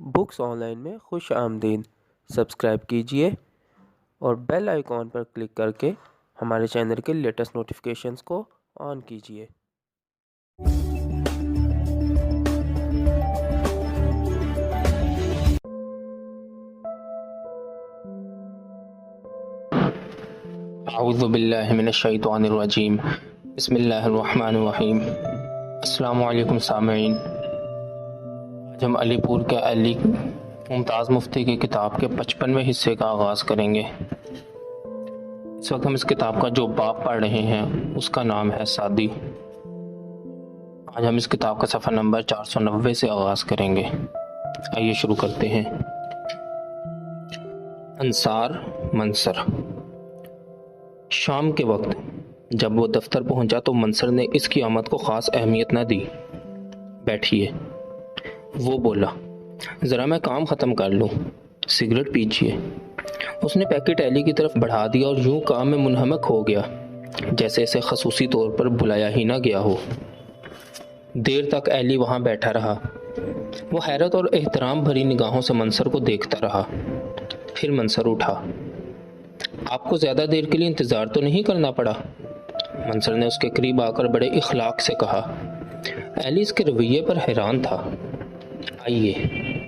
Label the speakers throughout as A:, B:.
A: Books on line میں خوش آمدید۔ سبسکرائب کیجئے اور بیل آئیکن پر کلک کر کے ہمارے چینل کے لیٹسٹ نوٹیفیکیشنز کو آن کیجئے۔
B: اعوذ باللہ من الشیطان الرجیم، بسم اللہ الرحمن الرحیم۔ السلام علیکم سامعین، آج ہم علی پور کے علی ممتاز مفتی کی کتاب کے 55ویں حصے کا آغاز کریں گے۔ اس وقت ہم اس کتاب کا جو باب پڑھ رہے ہیں اس کا نام ہے سادی۔ آج ہم اس کتاب کا صفحہ نمبر 490 سے آغاز کریں گے۔ آئیے شروع کرتے ہیں۔ انصار منصر۔ شام کے وقت جب وہ دفتر پہنچا تو منصر نے اس کی آمد کو خاص اہمیت نہ دی۔ بیٹھیے، وہ بولا، ذرا میں کام ختم کر لوں، سگریٹ پیجیے۔ اس نے پیکٹ ایلی کی طرف بڑھا دیا اور یوں کام میں منہمک ہو گیا جیسے اسے خصوصی طور پر بلایا ہی نہ گیا ہو۔ دیر تک ایلی وہاں بیٹھا رہا۔ وہ حیرت اور احترام بھری نگاہوں سے منصر کو دیکھتا رہا۔ پھر منصر اٹھا۔ آپ کو زیادہ دیر کے لیے انتظار تو نہیں کرنا پڑا؟ منصر نے اس کے قریب آ کر بڑے اخلاق سے کہا۔ ایلی اس کے رویے پر حیران تھا۔ آئیے،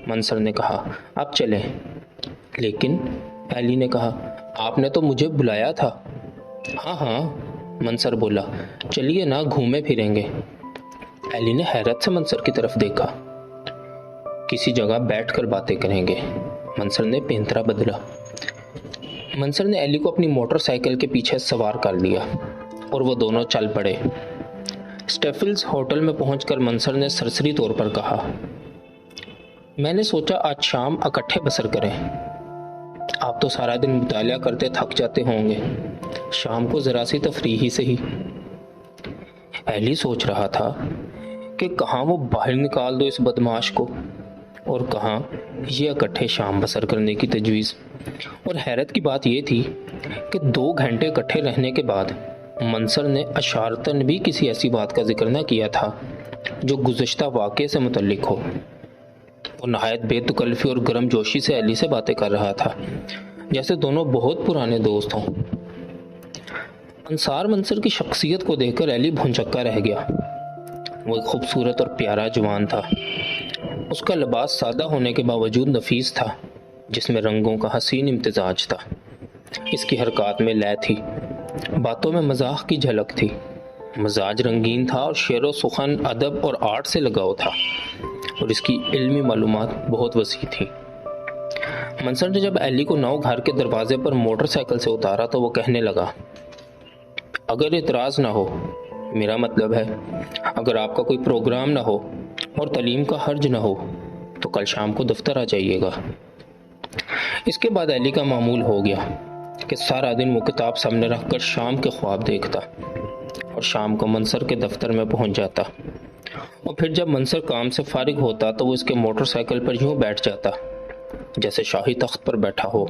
B: منصر نے کہا، آپ چلیں۔ لیکن ایلی نے کہا، آپ نے تو مجھے بلایا تھا۔ ہاں، منصر بولا، چلیے نا، گھومے پھریں گے۔ ایلی نے حیرت سے منصر کی طرف دیکھا۔ کسی جگہ بیٹھ کر باتیں کریں گے، منصر نے پینترا بدلا۔ منصر نے ایلی کو اپنی موٹر سائیکل کے پیچھے سوار کر لیا اور وہ دونوں چل پڑے۔ اسٹیفلز ہوٹل میں پہنچ کر منصر نے سرسری طور پر کہا، میں نے سوچا آج شام اکٹھے بسر کریں۔ آپ تو سارا دن مطالعہ کرتے تھک جاتے ہوں گے، شام کو ذرا سی تفریح ہی سہی۔ ایلی سوچ رہا تھا کہ کہاں وہ باہر نکال دو اس بدمعاش کو اور کہاں یہ اکٹھے شام بسر کرنے کی تجویز۔ اور حیرت کی بات یہ تھی کہ 2 گھنٹے اکٹھے رہنے کے بعد منصر نے اشارتاً بھی کسی ایسی بات کا ذکر نہ کیا تھا جو گزشتہ واقعے سے متعلق ہو۔ وہ نہایت بے تکلفی اور گرم جوشی سے ایلی سے باتیں کر رہا تھا جیسے دونوں بہت پرانے دوست ہوں۔ انصار منصر کی شخصیت کو دیکھ کر ایلی بھونچکا رہ گیا۔ وہ ایک خوبصورت اور پیارا جوان تھا۔ اس کا لباس سادہ ہونے کے باوجود نفیس تھا، جس میں رنگوں کا حسین امتزاج تھا۔ اس کی حرکات میں لے تھی، باتوں میں مزاح کی جھلک تھی، مزاج رنگین تھا اور شعر و سخن، ادب اور آرٹ سے لگاؤ تھا، اور اس کی علمی معلومات بہت وسیع تھی۔ منصر نے جب ایلی کو نو گھر کے دروازے پر موٹر سائیکل سے اتارا تو وہ کہنے لگا، اگر اعتراض نہ ہو، میرا مطلب ہے اگر آپ کا کوئی پروگرام نہ ہو اور تعلیم کا حرج نہ ہو تو کل شام کو دفتر آ جائیے گا۔ اس کے بعد ایلی کا معمول ہو گیا کہ سارا دن وہ کتاب سامنے رکھ کر شام کے خواب دیکھتا اور شام کو منصر کے دفتر میں پہنچ جاتا، اور پھر جب منصر کام سے فارغ ہوتا تو وہ اس کے موٹر سائیکل پر یوں بیٹھ جاتا جیسے شاہی تخت پر بیٹھا ہو۔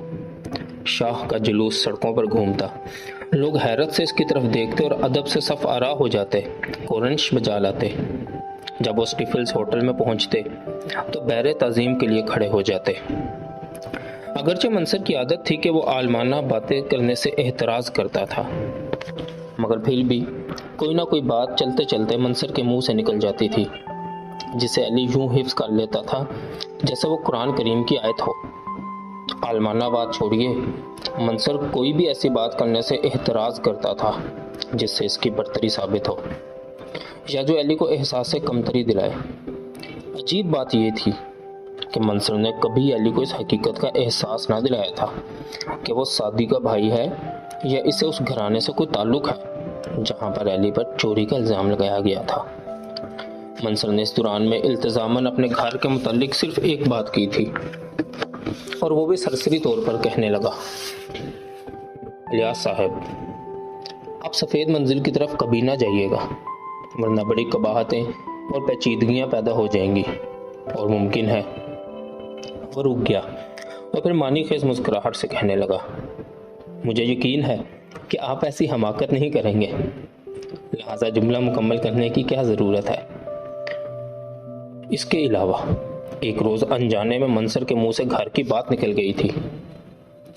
B: شاہ کا جلوس سڑکوں پر گھومتا، لوگ حیرت سے اس کی طرف دیکھتے اور ادب سے صف آرا ہو جاتے، کورنش بجا لاتے۔ جب وہ اسٹیفلز ہوٹل میں پہنچتے تو بیر تعظیم کے لیے کھڑے ہو جاتے۔ اگرچہ منصر کی عادت تھی کہ وہ عالمانہ باتیں کرنے سے احتراز کرتا تھا، مگر پھر بھی کوئی نہ کوئی بات چلتے چلتے منصر کے منہ سے نکل جاتی تھی جسے علی یوں حفظ کر لیتا تھا جیسے وہ قرآن کریم کی آیت ہو۔ عالمانہ بات چھوڑیے، منصر کوئی بھی ایسی بات کرنے سے احتراز کرتا تھا جس سے اس کی برتری ثابت ہو یا جو علی کو احساس کمتری دلائے۔ عجیب بات یہ تھی کہ منصر نے کبھی علی کو اس حقیقت کا احساس نہ دلایا تھا کہ وہ سادی کا بھائی ہے یا اسے اس گھرانے سے کوئی تعلق ہے جہاں پر علی پر چوری کا الزام لگایا گیا تھا۔ منصر نے اس دوران میں التزاماً اپنے گھر کے متعلق صرف ایک بات کی تھی، اور وہ بھی سرسری طور پر کہنے لگا، الیاس صاحب، آپ سفید منزل کی طرف کبھی نہ جائیے گا ورنہ بڑی قباحتیں اور پیچیدگیاں پیدا ہو جائیں گی، اور ممکن ہے۔ وہ رک گیا اور پھر معنی خیز مسکراہٹ سے کہنے لگا، مجھے یقین ہے کہ آپ ایسی حماقت نہیں کریں گے، لہذا جملہ مکمل کرنے کی کیا ضرورت ہے۔ اس کے علاوہ ایک روز انجانے میں منصر کے منہ سے گھر کی بات نکل گئی تھی،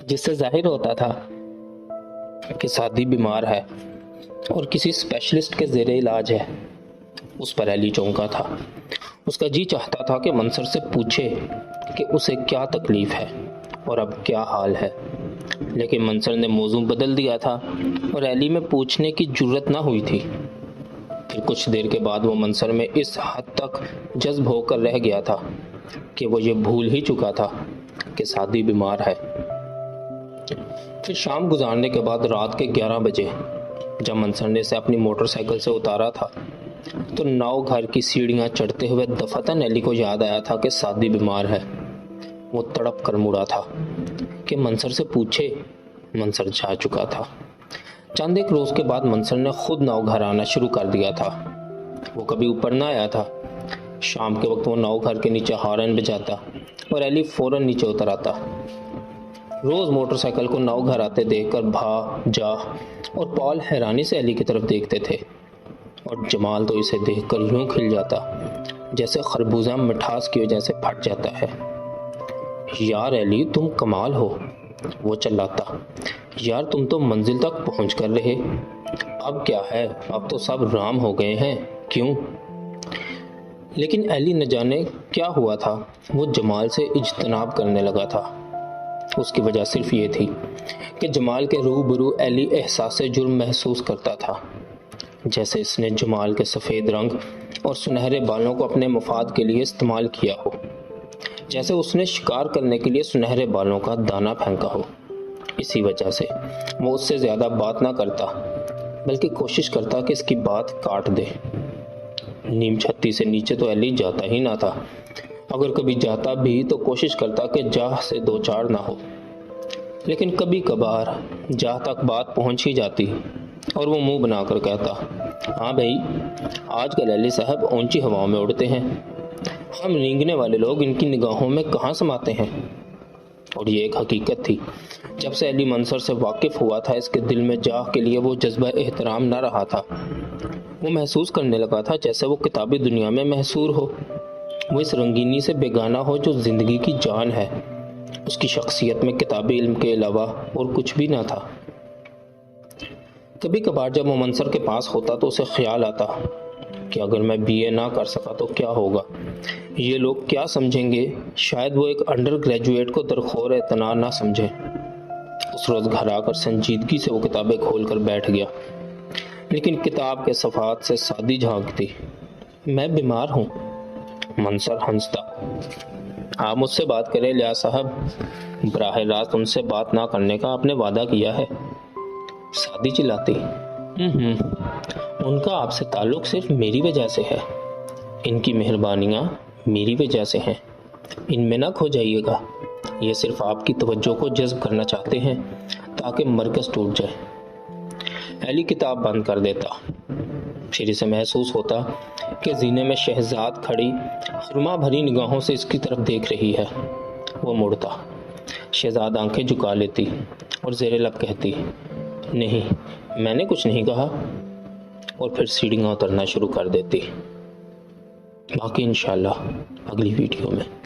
B: جس سے ظاہر ہوتا تھا کہ سعدی بیمار ہے اور کسی اسپیشلسٹ کے زیر علاج ہے۔ اس پر ایلی چونکا تھا۔ اس کا جی چاہتا تھا کہ منصر سے پوچھے کہ اسے کیا تکلیف ہے اور اب کیا حال ہے، لیکن منصر نے موضوع بدل دیا تھا اور ایلی میں پوچھنے کی جرت نہ ہوئی تھی۔ پھر کچھ دیر کے بعد وہ منصر میں اس حد تک جذب ہو کر رہ گیا تھا کہ وہ یہ بھول ہی چکا تھا کہ سعدی بیمار ہے۔ پھر شام گزارنے کے بعد رات کے 11 بجے جب منصر نے اسے اپنی موٹر سائیکل سے اتارا تھا تو ناؤ گھر کی سیڑھیاں چڑھتے ہوئے دفعتاً ایلی کو یاد آیا تھا کہ سعدی بیمار ہے۔ وہ تڑپ کر مڑا تھا کہ منصر سے پوچھے۔ منصر جا چکا تھا۔ چند ایک روز کے بعد منصر نے خود ناؤ گھر آنا شروع کر دیا تھا۔ وہ کبھی اوپر نہ آیا تھا۔ شام کے وقت وہ ناؤ گھر کے نیچے ہارن بجاتا اور ایلی فوراً نیچے اتر آتا۔ روز موٹر سائیکل کو ناؤ گھر آتے دیکھ کر بھا، جا اور پال حیرانی سے ایلی کی طرف دیکھتے تھے، اور جمال تو اسے دیکھ کر یوں کھل جاتا جیسے خربوزہ مٹھاس کی وجہ سے پھٹ جاتا ہے۔ یار ایلی، تم کمال ہو، وہ چلاتا۔ یار تم تو منزل تک پہنچ کر رہے۔ اب کیا ہے، اب تو سب رام ہو گئے ہیں، کیوں؟ لیکن ایلی نہ جانے کیا ہوا تھا، وہ جمال سے اجتناب کرنے لگا تھا۔ اس کی وجہ صرف یہ تھی کہ جمال کے روبرو ایلی احساس جرم محسوس کرتا تھا، جیسے اس نے جمال کے سفید رنگ اور سنہرے بالوں کو اپنے مفاد کے لیے استعمال کیا ہو، جیسے اس نے شکار کرنے کے لیے سنہرے بالوں کا دانہ پھینکا ہو۔ اسی وجہ سے وہ اس سے زیادہ بات نہ کرتا، بلکہ کوشش کرتا کہ اس کی بات کاٹ دے۔ نیم چھتی سے نیچے تو ایلی جاتا ہی نہ تھا۔ اگر کبھی جاتا بھی تو کوشش کرتا کہ جاہ سے دو چار نہ ہو، لیکن کبھی کبھار جاہ تک بات پہنچ ہی جاتی اور وہ منہ بنا کر کہتا، ہاں بھائی، آج کل ایلی صاحب اونچی ہواؤں میں اڑتے ہیں، ہم رینگنے والے لوگ ان کی نگاہوں میں کہاں سماتے ہیں۔ اور یہ ایک حقیقت تھی، جب سے ایلی منصر سے واقف ہوا تھا اس کے دل میں جاہ کے لیے وہ جذبہ احترام نہ رہا تھا۔ وہ محسوس کرنے لگا تھا جیسے وہ کتابی دنیا میں محصور ہو، وہ اس رنگینی سے بیگانہ ہو جو زندگی کی جان ہے۔ اس کی شخصیت میں کتابی علم کے علاوہ اور کچھ بھی نہ تھا۔ کبھی کبھار جب وہ منصر کے پاس ہوتا تو اسے خیال آتا کہ اگر میں BA نہ کر سکا تو کیا ہوگا، یہ لوگ کیا سمجھیں گے، شاید وہ ایک انڈر گریجویٹ کو درخور اعتنا نہ سمجھیں۔ اس روز گھر آ کر سنجیدگی سے وہ کتابیں کھول کر بیٹھ گیا، لیکن کتاب کے صفحات سے سعدی جھانکتی۔ میں بیمار ہوں۔ منصر ہنستا۔ آپ مجھ سے بات کریں لیاز صاحب، براہ راست ان سے بات نہ کرنے کا آپ نے وعدہ کیا ہے۔ سعدی چلاتی۔ ان کا آپ سے تعلق صرف میری وجہ سے ہے، ان کی مہربانیاں میری وجہ سے ہیں، ان میں نہ کھو جائیے گا۔ یہ صرف آپ کی توجہ کو جذب کرنا چاہتے ہیں تاکہ مرکز ٹوٹ جائے۔ ایلی کتاب بند کر دیتا۔ پھر اسے محسوس ہوتا کہ زینے میں شہزاد کھڑی سرما بھری نگاہوں سے اس کی طرف دیکھ رہی ہے۔ وہ مڑتا۔ شہزاد آنکھیں جھکا لیتی اور زیر لب کہتی، نہیں، میں نے کچھ نہیں کہا، اور پھر سیڑھیاں اترنا شروع کر دیتی۔ باقی انشاءاللہ اگلی ویڈیو میں۔